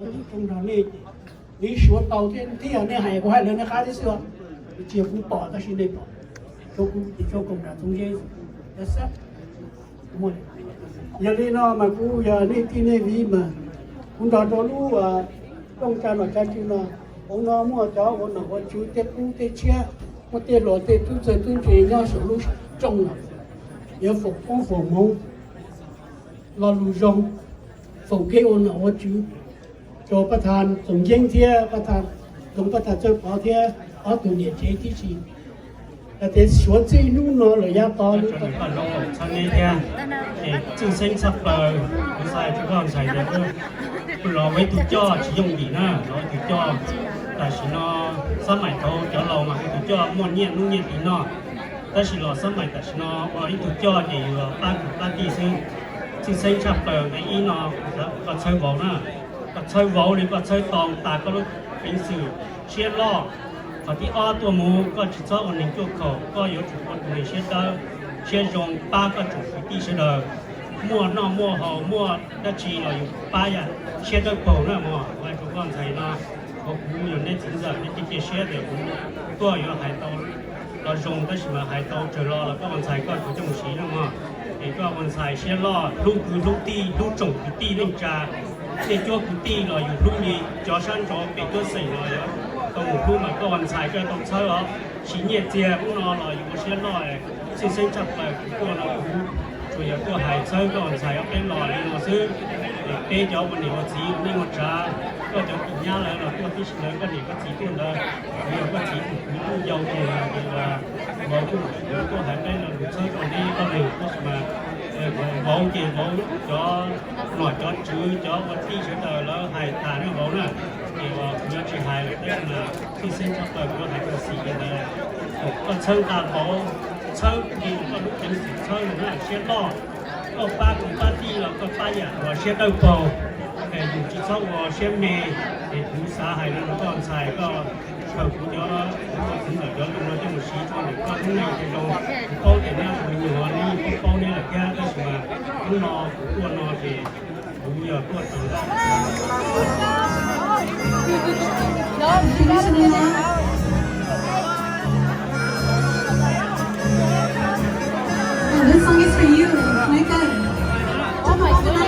中场你说到天那还快人家还得说，结果报的是那报，做工人中间也是，么的，อย่างนี้เนาะมากูอย่านี่ที่นี่วีมาคุณตาโดรู้ว่าต้องการว่าจะกินนะผมน้องมั่วจ้าวันนั้นวันชูเตปูเตเชียมาเตหล่อเตตุ้งเจตุ้งเจียสรุปจงอ่ะ要phục光phục mông là lù rong phục cái ôn ở chú choประธานส่งเยี่ยงเทียประธานส่งประธานเจ้าพ่อเทียở tụ niệm chếที่สี่แต่ส่วนที่นู้นเนาะระยะต่อนี่ก็ cho nên nha chân sinh sắp bờ cái sai chúng con xài được không lo với tụi cho chỉ dùng gì nữa lo tụi cho tại chỉ nó sắp mày thôi cho lâu mà tụi cho mua nhẹ nuôi nhẹ thì nó tại chỉ lo sắp mày tại chỉ nó ở tụi cho thì ba tỷ sinh chân sinh sắp bờ cái ý nó có chơi vỗ nữa có chơi vỗ thì có chơi tòng ta có lúc bình sử chia lo cònที่อ้อตัวมูก็จะชอบคนหนึ่งจุดเขาก็有主คนหนึ่งเชื่อได้เชื่อจงป้าก็จุดที่เชื่อได้มั่วนอกมั่วเขามั่วได้จีเราอยู่ป้าอย่าเชื่อได้โผล่นะมั่วไว้ทุกคนใส่เนาะเขาคูอยู่ในจิตใจในที่เชื่อเดี๋ยวตัวอยู่หายตัวเราจงได้สิมาหายตัวเจอรอแล้วก็วันใส่ก็ถูกจงสีนะมั่วเองก็วันใส่เชื่อรอลูกคือลูกตีลูกจงคือตีเรื่องจ่าเจ้าจ้าคือตีเราอยู่ลูกนี้จอชั้นจอเป็นตัวใส่เราตรงคู่มันก็วันใช้ก็ต้องใช้หรอชิ้นเย็ดเจียพวกเราอยู่บนเชื้อน้อยซึ่งจับไปพวกเราช่วยตัวหายใช้ก็วันใช้ก็เป็นหล่อเลยเราซื้อเป๊ะเจ้าวันนี้วันจีนี่วันจ้าก็จะกินยาแล้วเราตัวที่เชื้อก็หนีก็จีตัวเลยเราก็จีผู้ยาวตัวเลยว่าเราตัวหายไปเราใช้ตอนนี้ก็เลยก็มาbố kia bố cho nói cho chú cho vật thi sẽ đời nó hài thả nó bố nè thì nó chỉ hài là đây là khi sinh cho đời có hài cái gì cái này còn chơi ta bố chơi thì có lúc tính chơi nó sẽ lo có ba cùng ba thi là có ba nhà và sẽ đâu bầu để dùng chỉ sau và sẽ mê để chúng xã hài nó còn xài cóเขาคุณย้อนถึงหน่อยย้อนลงมาจะมาชี้ตัวหนึ่งก็ทั้งในในโรงโต๊ะแต่เนี่ยมันอยู่วันนี้โต๊ะนี่แหละแค่ได้สมาทั้งนอตัวนอที่ผมอยากตัวต่างได้This song is for you, Michael. Oh my goodness.